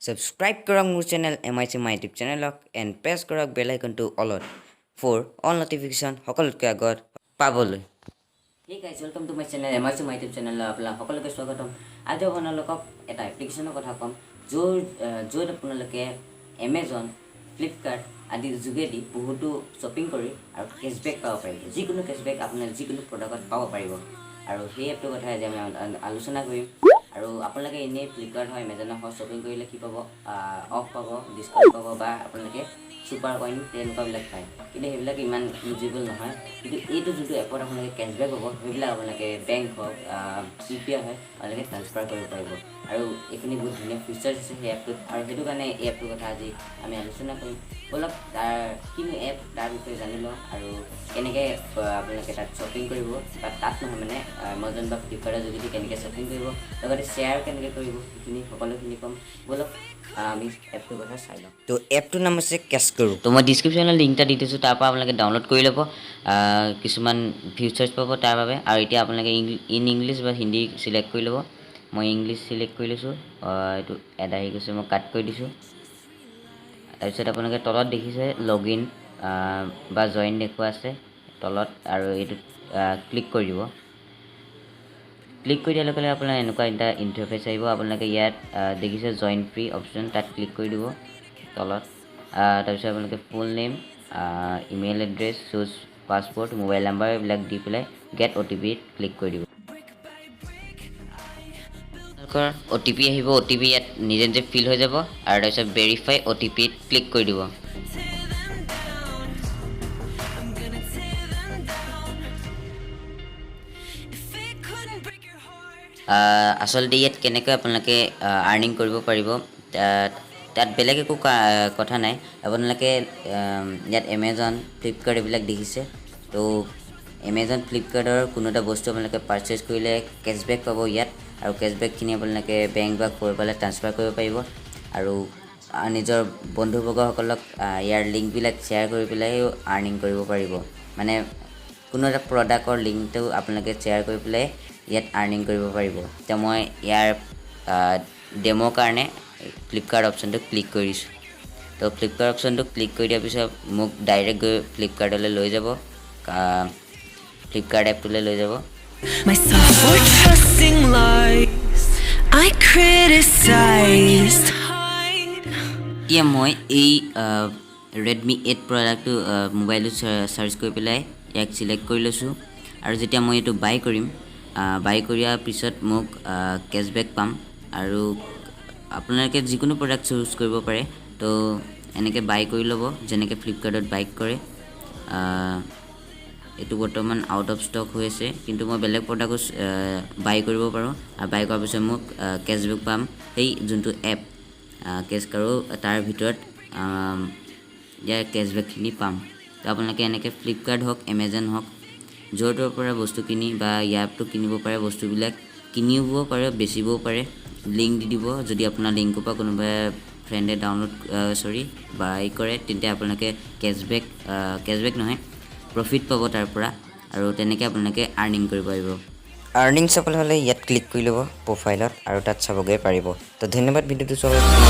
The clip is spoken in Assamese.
Subscribe korok মোৰ channel mycmyyoutubechannel and press korok bell icon to all for all notification সকলোতকৈ আগত পাবলৈ। Hey guys, welcome to my channel mycmyyoutubechannel आपला সকলোকে স্বাগতম। আজি আপোনালোকক এটা এপ্লিকেশনৰ কথা কম য'ত আপোনালোকে Amazon, Flipkart আদি যোগেদি বহুতো শ্বপিং কৰি আৰু কেশবেক পাব পাৰিব। যিকোনো কেশবেক আপোনাৰ যিকোনো প্ৰডাক্টত পাব পাৰিব আৰু সেই এপটোৰ কথা আজি আমি আলোচনা কৰিম। আৰু আপোনালোকে এনে ফ্লিপকাৰ্ট হয় এমেজনৰ হয় শ্বপিং কৰিলে কি পাব অফ পাব ডিসকাউন্ট পাব বা আপোনালোকে সুপাৰ কইন তেনেকুৱাবিলাক পায় কিন্তু সেইবিলাক ইমান ইউজেবল নহয় কিন্তু এইটো যোনটো এপত আপোনালোকে কেশবেক হ'ব সেইবিলাক আপোনালোকে বেংক হওক ইউপিআই হয় আপোনালোকে ট্ৰান্সফাৰ কৰিব পাৰিব আৰু এইখিনি বহুত ধুনীয়া ফিচাৰ্ছ আছে সেই এপটোত আৰু সেইটো কাৰণে এই এপটোৰ কথা আজি আমি আলোচনা কৰিম বলক তাৰ কিনো এপ তাৰ বিষয়ে জানি লওঁ আৰু কেনেকৈ আপোনালোকে তাত শ্বপিং কৰিব বা তাত নহয় মানে এমাজন বা ফ্লিপকাৰ্টৰ যোগেদি কেনেকৈ শ্বপিং কৰিব লগতে শ্বেয়াৰ কেনেকৈ কৰিব সেইখিনি সকলোখিনি কম বলক আমি এপটোৰ কথা চাই লওঁ তো এপটোৰ নাম আছে cashkaro তো মই ডিছক্ৰিপশ্যনত লিংক এটা দি দিছোঁ তাৰ পৰা আপোনালোকে ডাউনলোড কৰি ল'ব কিছুমান ফিচাৰ্ছ পাব তাৰ বাবে আৰু এতিয়া আপোনালোকে ইংলিছ বা হিন্দী চিলেক্ট কৰি ল'ব মই ইংলিছ চিলেক্ট কৰি লৈছোঁ এইটো এড আহি গৈছে মই কাট কৰি দিছোঁ তাৰপিছত আপোনালোকে তলত দেখিছে লগইন বা জইন দেখুৱা আছে তলত আৰু এইটো ক্লিক কৰি দিব ক্লিক কৰি দিয়াৰ লগে লগে আপোনাৰ এনেকুৱা এটা ইণ্টাৰফেচ আহিব আপোনালোকে ইয়াত দেখিছে জইন ফ্ৰী অপশ্যন তাত ক্লিক কৰি দিব তলত তাৰপিছত আপোনালোকে full name email address choose passport mobile number এইবিলাক দি পেলাই গেট অ'টিপি ক্লিক কৰি দিব অ'টিপি আহিব অ'টিপি ইয়াত নিজে নিজে ফিল হৈ যাব আৰু তাৰপিছত ভেৰিফাই অ'টিপিত ক্লিক কৰি দিব আচলতে ইয়াত কেনেকৈ আপোনালোকে আৰ্নিং কৰিব পাৰিব তাত বেলেগ একো কথা নাই আপোনালোকে ইয়াত এমেজন ফ্লিপকাৰ্ট এইবিলাক দেখিছে তো এমেজন ফ্লিপকাৰ্টৰ কোনো এটা বস্তু আপোনালোকে পাৰচেজ কৰিলে কেশবেক পাব ইয়াত আৰু কেশবেকখিনি আপোনালোকে বেংক বা ক'ৰবালৈ ট্ৰান্সফাৰ কৰিব পাৰিব আৰু নিজৰ বন্ধুবৰ্গসকলক ইয়াৰ লিংকবিলাক শ্বেয়াৰ কৰি পেলাইও আৰ্নিং কৰিব পাৰিব মানে কোনো এটা প্ৰডাক্টৰ লিংকটো আপোনালোকে শ্বেয়াৰ কৰি পেলাই ইয়াত আৰ্নিং কৰিব পাৰিব তো মই ইয়াৰ ডেমোৰ কাৰণে ফ্লিপকাৰ্ট অপশ্যনটো ক্লিক কৰিছোঁ তো ফ্লিপকাৰ্ট অপশ্যনটো ক্লিক কৰি দিয়াৰ পিছত মোক ডাইৰেক্ট গৈ ফ্লিপকাৰ্টলৈ লৈ যাব ফ্লিপকাৰ্ট এপটোলৈ লৈ যাব এতিয়া মই এই ৰেডমি 8 প্ৰডাক্টটো মোবাইলত চাৰ্চ কৰি পেলাই ইয়াক চিলেক্ট কৰি লৈছোঁ আৰু যেতিয়া মই এইটো বাই কৰিম বাই কৰাৰ পিছত মোক কেশবেক পাম আৰু আপোনালোকে যিকোনো প্ৰডাক্ট চুজ কৰিব পাৰে তো এনেকৈ বাই কৰি ল'ব যেনেকৈ ফ্লিপকাৰ্টত বাই কৰে এইটো বৰ্তমান আউট অফ ষ্টক হৈ আছে কিন্তু মই বেলেগ প্ৰডাক্টো বাই কৰিব পাৰোঁ আৰু বাই কৰাৰ পিছত মোক কেশবেক পাম সেই যোনটো এপ cashkaro তাৰ ভিতৰত ইয়াৰ কেশবেকখিনি পাম তো আপোনালোকে এনেকৈ ফ্লিপকাৰ্ট হওক এমেজন হওক য'ৰ পৰা বস্তু কিনি বা ইয়াৰটো কিনিব পাৰে বস্তুবিলাক কিনিব পাৰে বেচিবও পাৰে লিংক দি দিব যদি আপোনাৰ লিংকৰ পৰা কোনোবাই ফ্ৰেণ্ডে ডাউনলোড বাই কৰে তেন্তে আপোনালোকে কেশবেক নহয় প্ৰফিট পাব তাৰ পৰা আৰু তেনেকৈ আপোনালোকে আৰ্নিং কৰিব পাৰিব আৰ্নিং চাবলৈ হ'লে ইয়াত ক্লিক কৰি ল'ব প্ৰফাইলত আৰু তাত চাবগৈ পাৰিব তো ধন্যবাদ ভিডিঅ'টো চোৱাৰ বাবে